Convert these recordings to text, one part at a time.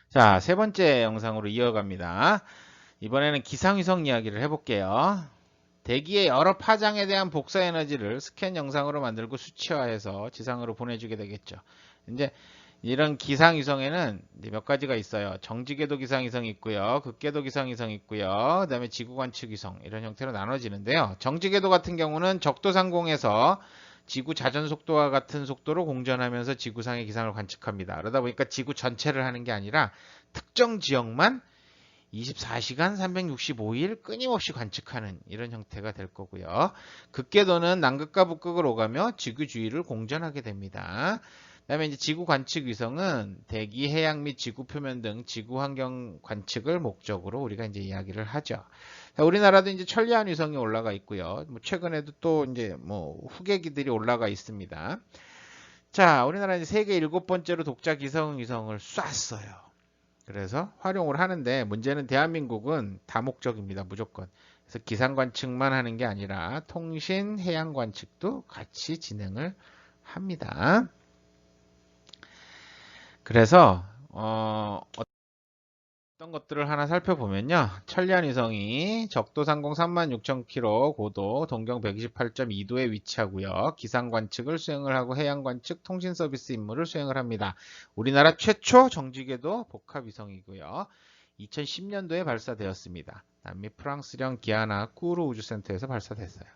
자, 세 번째 영상으로 이어갑니다. 이번에는 기상위성 이야기를 해볼게요. 대기의 여러 파장에 대한 복사 에너지를 스캔 영상으로 만들고 수치화해서 지상으로 보내주게 되겠죠. 이제 이런 기상위성에는 이제 몇 가지가 있어요. 정지궤도 기상위성이 있고요. 극궤도 기상위성이 있고요. 그 다음에 지구관측위성 이런 형태로 나눠지는데요. 정지궤도 같은 경우는 적도상공에서 지구 자전 속도와 같은 속도로 공전하면서 지구상의 기상을 관측합니다. 그러다 보니까 지구 전체를 하는 게 아니라 특정 지역만 24시간 365일 끊임없이 관측하는 이런 형태가 될 거고요. 극궤도는 남극과 북극을 오가며 지구 주위를 공전하게 됩니다. 그다음에 이제 지구 관측 위성은 대기, 해양 및 지구 표면 등 지구 환경 관측을 목적으로 우리가 이제 이야기를 하죠. 자, 우리나라도 이제 천리안 위성이 올라가 있고요. 뭐 최근에도 또 이제 뭐 후계기들이 올라가 있습니다. 자, 우리나라 이제 세계 7번째로 독자 기성 위성을 쐈어요. 그래서 활용을 하는데 문제는 대한민국은 다목적입니다. 무조건. 그래서 기상 관측만 하는 게 아니라 통신, 해양 관측도 같이 진행을 합니다. 그래서 어떤 것들을 하나 살펴보면요. 천리안 위성이 적도 상공 36,000km, 고도 동경 128.2도에 위치하고요. 기상 관측을 수행을 하고 해양 관측, 통신 서비스 임무를 수행을 합니다. 우리나라 최초 정지궤도 복합 위성이고요. 2010년도에 발사되었습니다. 남미 프랑스령 기아나 꾸르 우주센터에서 발사됐어요.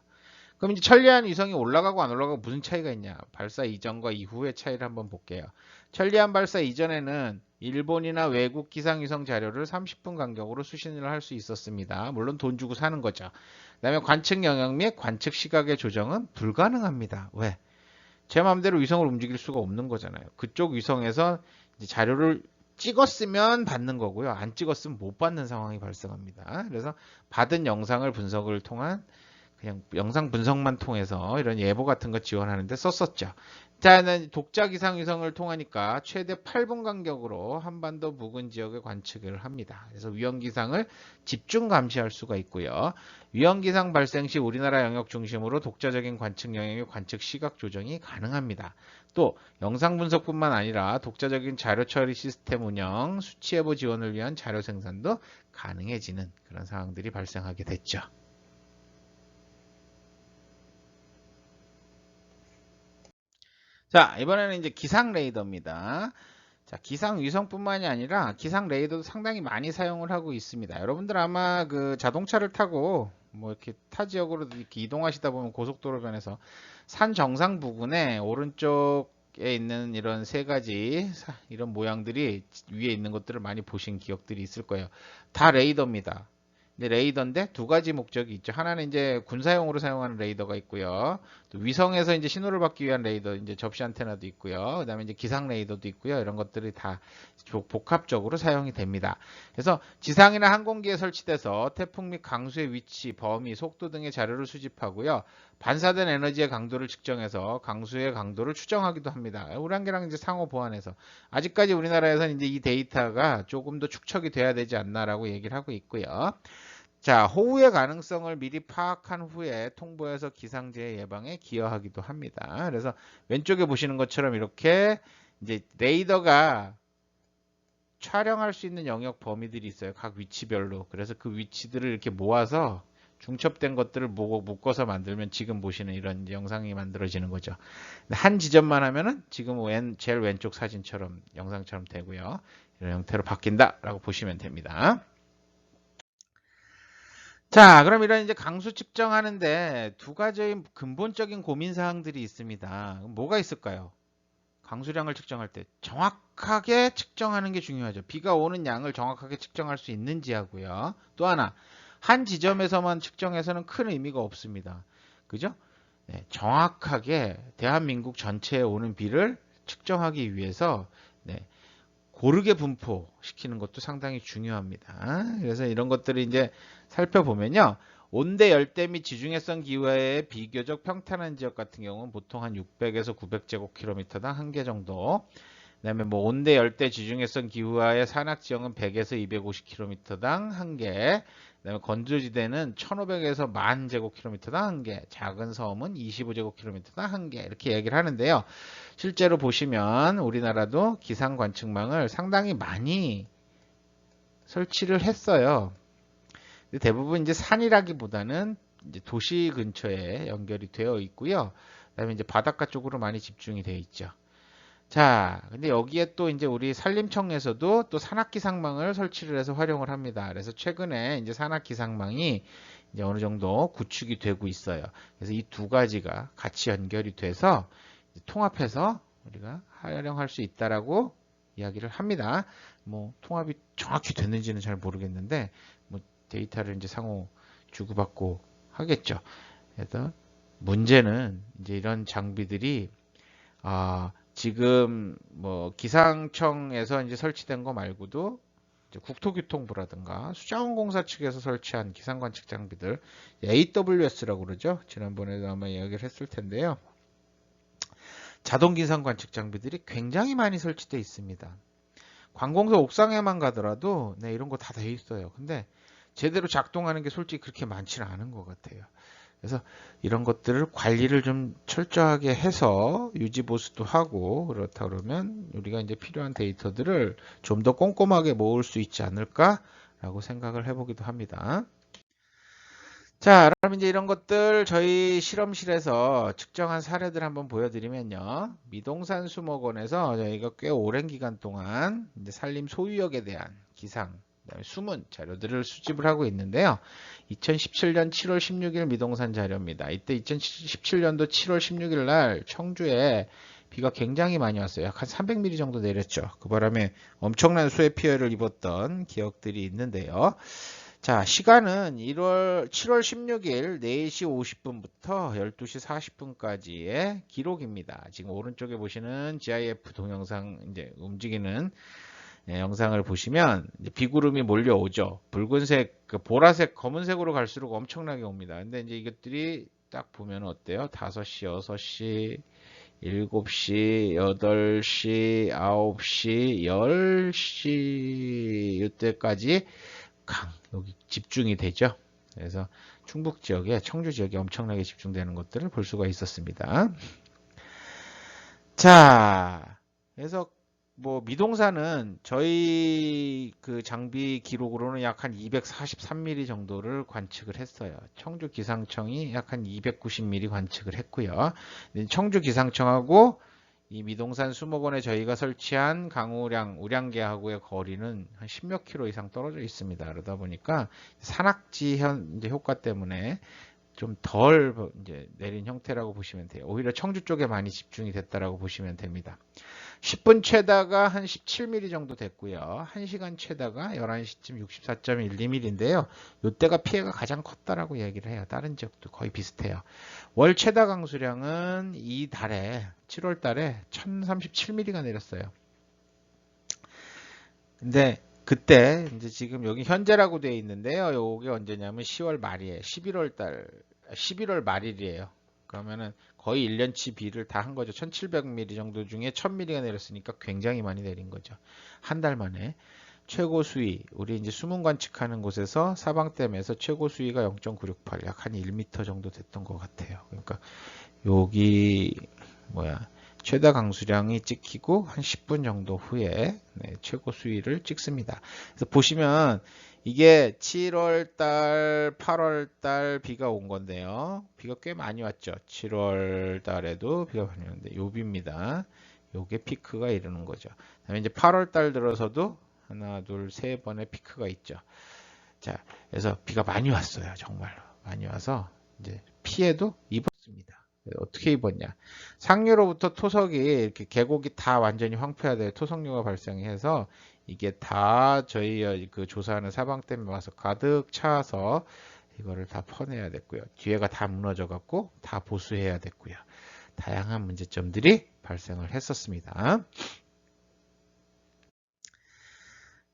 그럼 이제 천리안 위성이 올라가고 안 올라가고 무슨 차이가 있냐? 발사 이전과 이후의 차이를 한번 볼게요. 천리안 발사 이전에는 일본이나 외국 기상위성 자료를 30분 간격으로 수신을 할 수 있었습니다. 물론 돈 주고 사는 거죠. 그다음에 관측 영역 및 관측 시각의 조정은 불가능합니다. 왜? 제 마음대로 위성을 움직일 수가 없는 거잖아요. 그쪽 위성에서 이제 자료를 찍었으면 받는 거고요. 안 찍었으면 못 받는 상황이 발생합니다. 그래서 받은 영상을 분석을 통한 그냥 영상 분석만 통해서 이런 예보 같은 거 지원하는데 썼었죠. 자, 독자 기상 위성을 통하니까 최대 8분 간격으로 한반도 부근 지역을 관측을 합니다. 그래서 위험 기상을 집중 감시할 수가 있고요. 위험 기상 발생 시 우리나라 영역 중심으로 독자적인 관측 영역의 관측 시각 조정이 가능합니다. 또 영상 분석뿐만 아니라 독자적인 자료 처리 시스템 운영, 수치 예보 지원을 위한 자료 생산도 가능해지는 그런 상황들이 발생하게 됐죠. 자, 이번에는 이제 기상 레이더입니다. 자, 기상 위성뿐만이 아니라 기상 레이더도 상당히 많이 사용을 하고 있습니다. 여러분들 아마 그 자동차를 타고 뭐 이렇게 타 지역으로 이렇게 이동하시다 보면 고속도로변에서 산 정상 부근에 오른쪽에 있는 이런 세 가지 이런 모양들이 위에 있는 것들을 많이 보신 기억들이 있을 거예요. 다 레이더입니다. 근데 레이더인데 두 가지 목적이 있죠. 하나는 이제 군사용으로 사용하는 레이더가 있고요. 또 위성에서 이제 신호를 받기 위한 레이더, 이제 접시 안테나도 있고요. 그다음에 이제 기상 레이더도 있고요. 이런 것들이 다 복합적으로 사용이 됩니다. 그래서 지상이나 항공기에 설치돼서 태풍 및 강수의 위치, 범위, 속도 등의 자료를 수집하고요. 반사된 에너지의 강도를 측정해서 강수의 강도를 추정하기도 합니다. 우량계랑 이제 상호 보완해서 아직까지 우리나라에서는 이제 이 데이터가 조금 더 축적이 돼야 되지 않나라고 얘기를 하고 있고요. 자, 호우의 가능성을 미리 파악한 후에 통보해서 기상재해 예방에 기여하기도 합니다. 그래서 왼쪽에 보시는 것처럼 이렇게 이제 레이더가 촬영할 수 있는 영역 범위들이 있어요. 각 위치별로. 그래서 그 위치들을 이렇게 모아서 중첩된 것들을 묶어서 만들면 지금 보시는 이런 영상이 만들어지는 거죠. 한 지점만 하면은 지금 제일 왼쪽 사진처럼 영상처럼 되고요. 이런 형태로 바뀐다라고 보시면 됩니다. 자, 그럼 이런 이제 강수 측정하는데 두 가지 근본적인 고민 사항들이 있습니다. 뭐가 있을까요? 강수량을 측정할 때 정확하게 측정하는 게 중요하죠. 비가 오는 양을 정확하게 측정할 수 있는지 하고요. 또 하나, 한 지점에서만 측정해서는 큰 의미가 없습니다. 그죠? 네, 정확하게 대한민국 전체에 오는 비를 측정하기 위해서 네, 고르게 분포시키는 것도 상당히 중요합니다. 그래서 이런 것들을 이제 살펴보면요. 온대 열대 및 지중해성 기후의 비교적 평탄한 지역 같은 경우는 보통 한 600에서 900제곱킬로미터당 한 개 정도. 그다음에 뭐 온대 열대 지중해성 기후와의 산악 지역은 100에서 250km당 한 개. 그다음에 건조지대는 1500에서 10,000제곱킬로미터당 한 개. 작은 섬은 25제곱킬로미터당 한 개. 이렇게 얘기를 하는데요. 실제로 보시면 우리나라도 기상 관측망을 상당히 많이 설치를 했어요. 근데 대부분 이제 산이라기보다는 이제 도시 근처에 연결이 되어 있고요. 그다음에 이제 바닷가 쪽으로 많이 집중이 되어 있죠. 자, 근데 여기에 또 이제 우리 산림청에서도 또 산악기상망을 설치를 해서 활용을 합니다. 그래서 최근에 이제 산악기상망이 이제 어느 정도 구축이 되고 있어요. 그래서 이 두 가지가 같이 연결이 돼서 통합해서 우리가 활용할 수 있다라고 이야기를 합니다. 뭐 통합이 정확히 됐는지는 잘 모르겠는데 뭐 데이터를 이제 상호 주고받고 하겠죠. 그래서 문제는 이제 이런 장비들이 지금 뭐 기상청에서 이제 설치된 거 말고도 이제 국토교통부라든가 수자원공사 측에서 설치한 기상관측 장비들 AWS라고 그러죠. 지난번에도 아마 이야기를 했을 텐데요. 자동 기상관측 장비들이 굉장히 많이 설치되어 있습니다. 관공서 옥상에만 가더라도 네, 이런 거 다 돼 있어요. 근데 제대로 작동하는 게 솔직히 그렇게 많지는 않은 것 같아요. 그래서 이런 것들을 관리를 좀 철저하게 해서 유지 보수도 하고 그렇다 그러면 우리가 이제 필요한 데이터들을 좀 더 꼼꼼하게 모을 수 있지 않을까라고 생각을 해보기도 합니다. 자, 그럼 이제 이런 것들 저희 실험실에서 측정한 사례들 한번 보여드리면요. 미동산 수목원에서 저희가 꽤 오랜 기간 동안 이제 산림 소유역에 대한 기상, 그다음에 수문 자료들을 수집을 하고 있는데요. 2017년 7월 16일 미동산 자료입니다. 이때 2017년도 7월 16일 날 청주에 비가 굉장히 많이 왔어요. 약 한 300mm 정도 내렸죠. 그 바람에 엄청난 수해 피해를 입었던 기억들이 있는데요. 자, 시간은 7월 16일 4시 50분부터 12시 40분까지의 기록입니다. 지금 오른쪽에 보시는 GIF 동영상 이제 움직이는 영상을 보시면 비구름이 몰려오죠. 붉은색, 보라색, 검은색으로 갈수록 엄청나게 옵니다. 근데 이제 이것들이 딱 보면 어때요? 5시, 6시, 7시, 8시, 9시, 10시 이때까지 여기 집중이 되죠. 그래서 충북 지역에, 청주 지역에 엄청나게 집중되는 것들을 볼 수가 있었습니다. 자, 그래서 뭐 미동산은 저희 그 장비 기록으로는 약 한 243mm 정도를 관측을 했어요. 청주 기상청이 약 한 290mm 관측을 했고요. 청주 기상청하고 이 미동산 수목원에 저희가 설치한 강우량, 우량계하고의 거리는 한 10몇 킬로 이상 떨어져 있습니다. 그러다 보니까 산악지 이제 효과 때문에 좀 덜 이제 내린 형태라고 보시면 돼요. 오히려 청주 쪽에 많이 집중이 됐다라고 보시면 됩니다. 10분 최다가 한 17mm 정도 됐고요. 1시간 최다가 11시쯤 64.12mm인데요. 이때가 피해가 가장 컸다라고 얘기를 해요. 다른 지역도 거의 비슷해요. 월 최다 강수량은 이 달에 7월 달에 1037mm가 내렸어요. 근데 그때 이제 지금 여기 현재라고 되어 있는데요. 요게 언제냐면 10월 말이에요. 11월 말일이에요. 그러면은 거의 1년치 비를 다 한 거죠. 1700mm 정도 중에 1000mm가 내렸으니까 굉장히 많이 내린 거죠. 한 달 만에. 최고 수위, 우리 이제 수문 관측하는 곳에서 사방댐에서 최고 수위가 0.968, 약 한 1m 정도 됐던 것 같아요. 그러니까 여기 최다 강수량이 찍히고 한 10분 정도 후에 최고 수위를 찍습니다. 그래서 보시면 이게 7월 달, 8월 달 비가 온 건데요. 비가 꽤 많이 왔죠. 7월 달에도 비가 많이 왔는데 요비입니다. 요게 피크가 이르는 거죠. 그다음에 이제 8월 달 들어서도 하나, 둘, 세 번의 피크가 있죠. 자, 그래서 비가 많이 왔어요. 정말로 많이 와서 이제 피해도 입었습니다. 어떻게 입었냐? 상류로부터 토석이 이렇게 계곡이 다 완전히 황폐화돼 토석류가 발생해서 이게 다 저희 그 조사하는 사방댐에 와서 가득 차서 이거를 다 퍼내야 됐고요. 뒤에가 다 무너져 갖고 다 보수해야 됐고요. 다양한 문제점들이 발생을 했었습니다.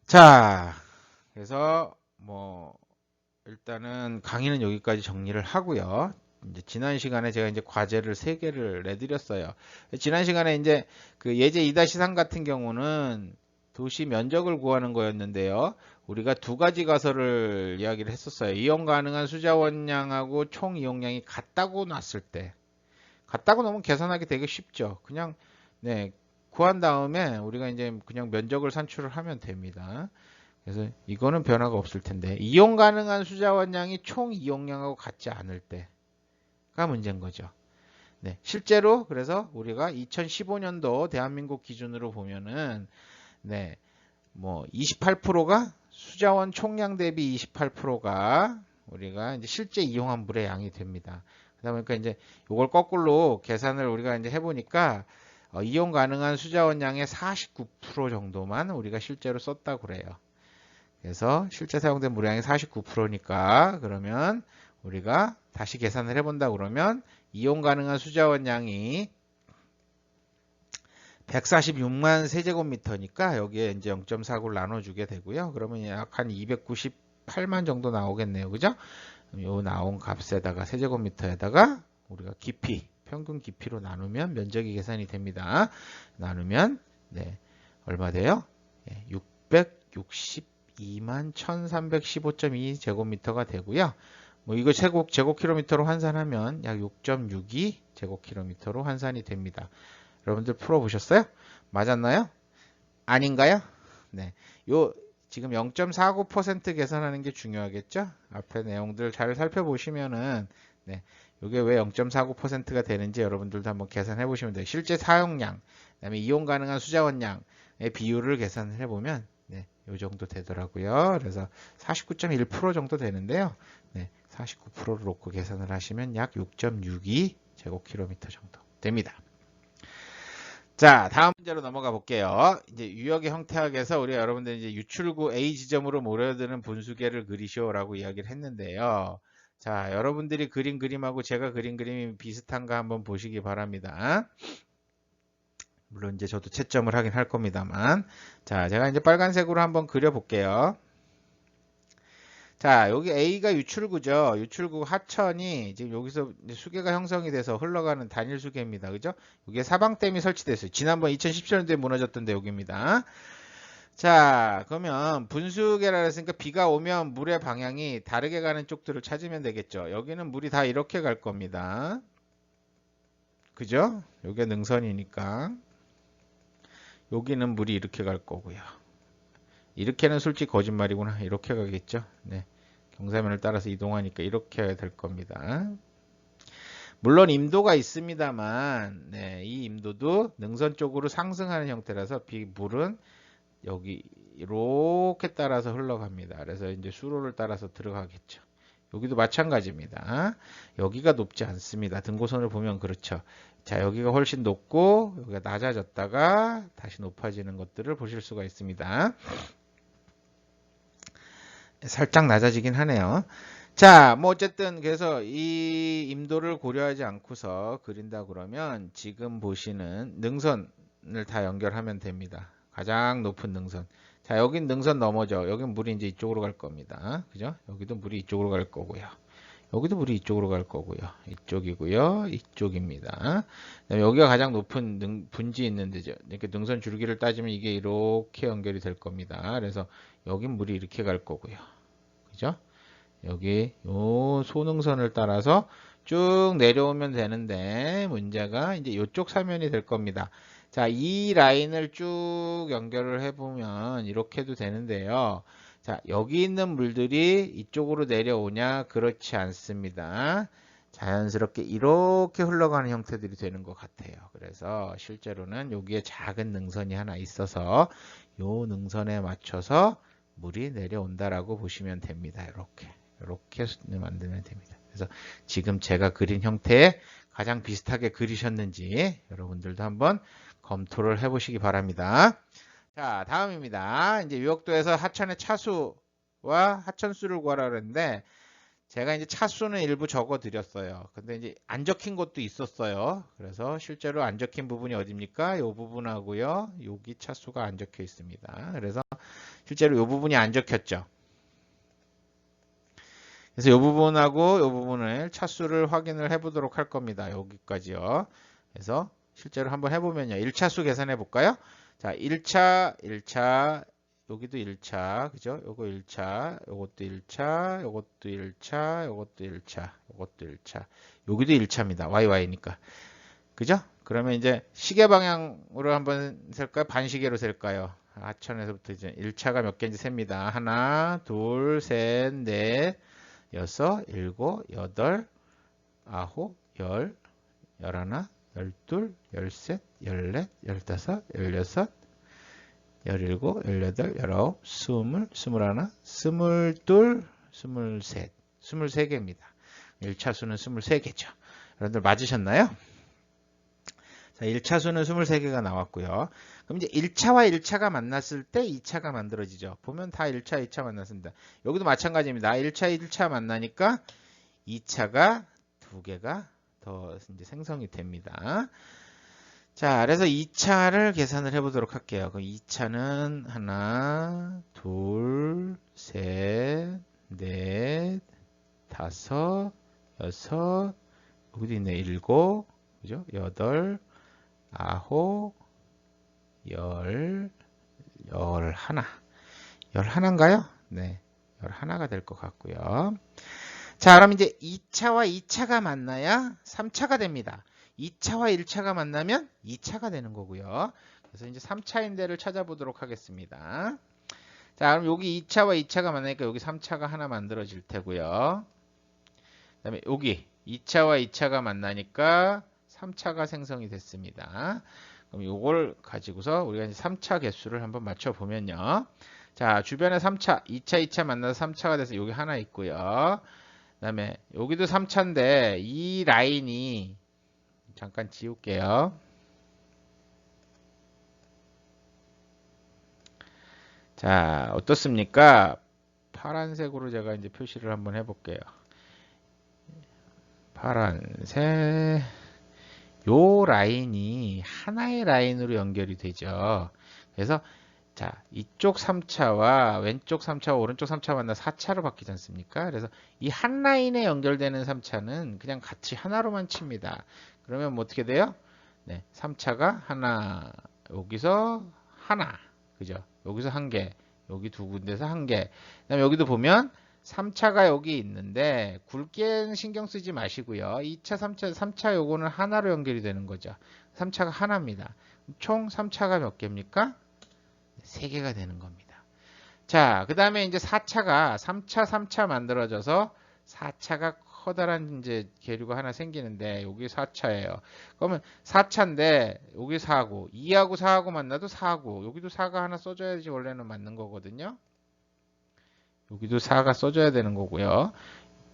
자, 그래서 뭐 일단은 강의는 여기까지 정리를 하고요. 이제 지난 시간에 제가 이제 과제를 3개를 내드렸어요. 지난 시간에 이제 그 예제 2-3 같은 경우는 도시 면적을 구하는 거였는데요. 우리가 두 가지 가설을 이야기를 했었어요. 이용 가능한 수자원량하고 총 이용량이 같다고 놨을 때. 같다고 놓으면 계산하기 되게 쉽죠. 그냥 구한 다음에 우리가 이제 그냥 면적을 산출을 하면 됩니다. 그래서 이거는 변화가 없을 텐데 이용 가능한 수자원량이 총 이용량하고 같지 않을 때가 문제인 거죠. 네, 실제로 그래서 우리가 2015년도 대한민국 기준으로 보면은 네, 뭐 28%가 수자원 총량 대비 28%가 우리가 이제 실제 이용한 물의 양이 됩니다. 그러다 보니까 이제 이걸 거꾸로 계산을 우리가 이제 해보니까 이용 가능한 수자원량의 49% 정도만 우리가 실제로 썼다고 그래요. 그래서 실제 사용된 물량이 49%니까 그러면 우리가 다시 계산을 해본다 그러면 이용 가능한 수자원량이 146만 세제곱미터니까 여기에 이제 0.49를 나눠주게 되고요. 그러면 약 한 298만 정도 나오겠네요. 그죠? 요 나온 값에다가 세제곱미터에다가 우리가 깊이, 평균 깊이로 나누면 면적이 계산이 됩니다. 나누면 네, 얼마 돼요? 662만 1315.2 제곱미터가 되고요. 뭐 이거 제곱킬로미터로 환산하면 약 6.62 제곱킬로미터로 환산이 됩니다. 여러분들 풀어보셨어요? 맞았나요? 아닌가요? 네. 요, 지금 0.49% 계산하는 게 중요하겠죠? 앞에 내용들 잘 살펴보시면은, 네. 요게 왜 0.49%가 되는지 여러분들도 한번 계산해 보시면 돼요. 실제 사용량, 그 다음에 이용 가능한 수자원량의 비율을 계산을 해보면, 네. 요 정도 되더라고요. 그래서 49.1% 정도 되는데요. 네. 49%를 놓고 계산을 하시면 약 6.62 제곱킬로미터 정도 됩니다. 자, 다음 문제로 넘어가 볼게요. 이제 유역의 형태학에서 우리 여러분들 이제 유출구 A 지점으로 몰려드는 분수계를 그리시오라고 이야기를 했는데요. 자, 여러분들이 그린 그림하고 제가 그린 그림이 비슷한가 한번 보시기 바랍니다. 물론 이제 저도 채점을 하긴 할 겁니다만. 자, 제가 이제 빨간색으로 한번 그려 볼게요. 자, 여기 A가 유출구죠. 유출구 하천이 지금 여기서 수계가 형성이 돼서 흘러가는 단일 수계입니다. 그죠? 여기에 사방댐이 설치됐어요. 지난번 2017년도에 무너졌던데 여기입니다. 자, 그러면 분수계라 했으니까 비가 오면 물의 방향이 다르게 가는 쪽들을 찾으면 되겠죠. 여기는 물이 다 이렇게 갈 겁니다. 그죠? 여기가 능선이니까. 여기는 물이 이렇게 갈 거고요. 이렇게는 솔직히 거짓말이구나. 이렇게 가겠죠. 네. 경사면을 따라서 이동하니까 이렇게 될 겁니다. 물론 임도가 있습니다만 네, 이 임도도 능선 쪽으로 상승하는 형태라서 물은 여기 이렇게 따라서 흘러갑니다. 그래서 이제 수로를 따라서 들어가겠죠. 여기도 마찬가지입니다. 여기가 높지 않습니다. 등고선을 보면 그렇죠. 자, 여기가 훨씬 높고 여기가 낮아졌다가 다시 높아지는 것들을 보실 수가 있습니다. 살짝 낮아지긴 하네요. 자, 뭐 어쨌든 그래서 이 임도를 고려하지 않고서 그린다 그러면 지금 보시는 능선을 다 연결하면 됩니다. 가장 높은 능선. 자, 여긴 능선 넘어져. 여긴 물이 이제 이쪽으로 갈 겁니다. 그죠? 여기도 물이 이쪽으로 갈 거고요. 여기도 물이 이쪽으로 갈 거고요. 이쪽이고요. 이쪽입니다. 여기가 가장 높은 분지 있는 데죠. 이렇게 능선 줄기를 따지면 이게 이렇게 연결이 될 겁니다. 그래서 여긴 물이 이렇게 갈 거고요. 그죠? 여기 요 소능선을 따라서 쭉 내려오면 되는데 문제가 이제 이쪽 사면이 될 겁니다. 자, 이 라인을 쭉 연결을 해보면 이렇게도 되는데요. 자, 여기 있는 물들이 이쪽으로 내려오냐? 그렇지 않습니다. 자연스럽게 이렇게 흘러가는 형태들이 되는 것 같아요. 그래서 실제로는 여기에 작은 능선이 하나 있어서 요 능선에 맞춰서 물이 내려온다라고 보시면 됩니다. 이렇게 만들면 됩니다. 그래서 지금 제가 그린 형태에 가장 비슷하게 그리셨는지 여러분들도 한번 검토를 해보시기 바랍니다. 자, 다음입니다. 이제 유역도에서 하천의 차수와 하천수를 구하라 그랬는데 제가 이제 차수는 일부 적어 드렸어요. 근데 이제 안 적힌 것도 있었어요. 그래서 실제로 안 적힌 부분이 어딥니까? 이 부분하고요. 여기 차수가 안 적혀 있습니다. 그래서 실제로 이 부분이 안 적혔죠. 그래서 이 부분하고 이 부분을 차수를 확인을 해보도록 할 겁니다. 여기까지요. 그래서 실제로 한번 해보면요. 1차수 계산해 볼까요? 자, 1차, 여기도 1차, 그죠? 요거 1차, 요것도 1차, 요것도 1차, 요것도 1차, 요것도 1차. 여기도 1차입니다. YY니까. 그죠? 그러면 이제 시계 방향으로 한번 셀까요? 반시계로 셀까요? 하천에서부터 이제 1차가 몇 개인지 셉니다. 하나, 둘, 셋, 넷, 여섯, 일곱, 여덟, 아홉, 열, 열하나, 열둘, 열셋, 열넷, 열다섯, 열여섯, 열일곱, 열여덟, 열아홉, 스물, 스물하나, 스물둘, 스물셋, 23개입니다. 1차 수는 23개죠. 여러분들 맞으셨나요? 자, 1차 수는 23개가 나왔고요. 그럼 이제 1차와 1차가 만났을 때 2차가 만들어지죠. 보면 다 1차, 2차 만났습니다. 여기도 마찬가지입니다. 1차, 1차 만나니까 2차가 2개가 더 이제 생성이 됩니다. 자, 그래서 2차를 계산을 해보도록 할게요. 그럼 2차는 하나, 둘, 셋, 넷, 다섯, 여섯, 여기도 있네. 일곱, 그죠? 여덟, 아홉, 열하나. 11인가요? 네. 11가 될 것 같고요. 자, 그럼 이제 2차와 2차가 만나야 3차가 됩니다. 2차와 1차가 만나면 2차가 되는 거고요. 그래서 이제 3차인데를 찾아보도록 하겠습니다. 자, 그럼 여기 2차와 2차가 만나니까 여기 3차가 하나 만들어질 테고요. 그 다음에 여기 2차와 2차가 만나니까 3차가 생성이 됐습니다. 그럼 이걸 가지고서 우리가 이제 3차 개수를 한번 맞춰보면요. 자, 주변에 3차, 2차, 2차 만나서 3차가 돼서 여기 하나 있고요. 그 다음에 여기도 3차인데 이 라인이 잠깐 지울게요. 자, 어떻습니까? 파란색으로 제가 이제 표시를 한번 해볼게요. 파란색. 요 라인이 하나의 라인으로 연결이 되죠. 그래서 자, 이쪽 3차와 왼쪽 3차와 오른쪽 3차 만나 4차로 바뀌지 않습니까? 그래서 이 한 라인에 연결되는 3차는 그냥 같이 하나로만 칩니다. 그러면 뭐 어떻게 돼요? 네, 3차가 하나, 여기서 하나, 그죠? 여기서 한 개, 여기 두 군데서 한 개. 그다음에 여기도 보면 3차가 여기 있는데 굵게는 신경 쓰지 마시고요. 2차, 3차 요거는 하나로 연결이 되는 거죠. 3차가 하나입니다. 총 3차가 몇 개입니까? 3개가 되는 겁니다. 자, 그 다음에 이제 4차가 3차 만들어져서 4차가 커다란 이제 계류가 하나 생기는데 여기 4차예요. 그러면 4차인데 여기 4고 2하고 4하고 만나도 4고 여기도 4가 하나 써줘야지 원래는 맞는 거거든요. 여기도 4가 써줘야 되는 거고요.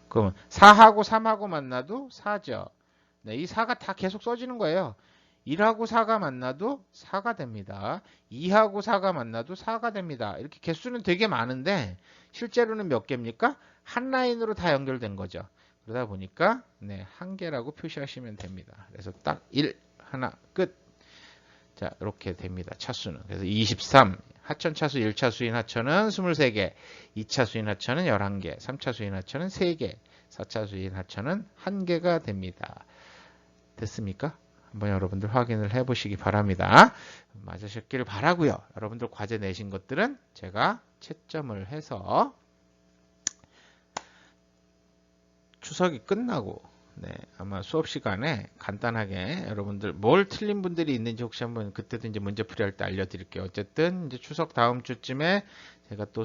그러면 4하고 3하고 만나도 4죠. 네, 이 4가 다 계속 써지는 거예요. 1하고 4가 만나도 4가 됩니다. 2하고 4가 만나도 4가 됩니다. 이렇게 개수는 되게 많은데 실제로는 몇 개입니까? 한 라인으로 다 연결된 거죠. 그러다 보니까 네, 한 개라고 표시하시면 됩니다. 그래서 딱 1, 하나, 끝. 자, 이렇게 됩니다. 차수는. 그래서 23. 하천 차수 1차 수인 하천은 23개, 2차 수인 하천은 11개, 3차 수인 하천은 3개, 4차 수인 하천은 1개가 됩니다. 됐습니까? 한번 여러분들 확인을 해보시기 바랍니다. 맞으셨길 바라고요. 여러분들 과제 내신 것들은 제가 채점을 해서 추석이 끝나고 네, 아마 수업 시간에 간단하게 여러분들 뭘 틀린 분들이 있는지 혹시 한번 그때도 이제 문제풀이 할 때 알려드릴게요. 어쨌든 이제 추석 다음 주쯤에 제가 또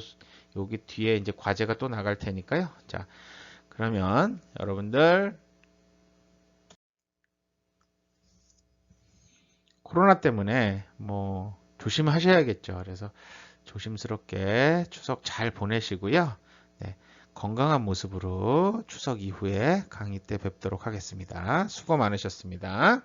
여기 뒤에 이제 과제가 또 나갈 테니까요. 자, 그러면 여러분들 코로나 때문에 뭐 조심하셔야겠죠. 그래서 조심스럽게 추석 잘 보내시고요. 네, 건강한 모습으로 추석 이후에 강의 때 뵙도록 하겠습니다. 수고 많으셨습니다.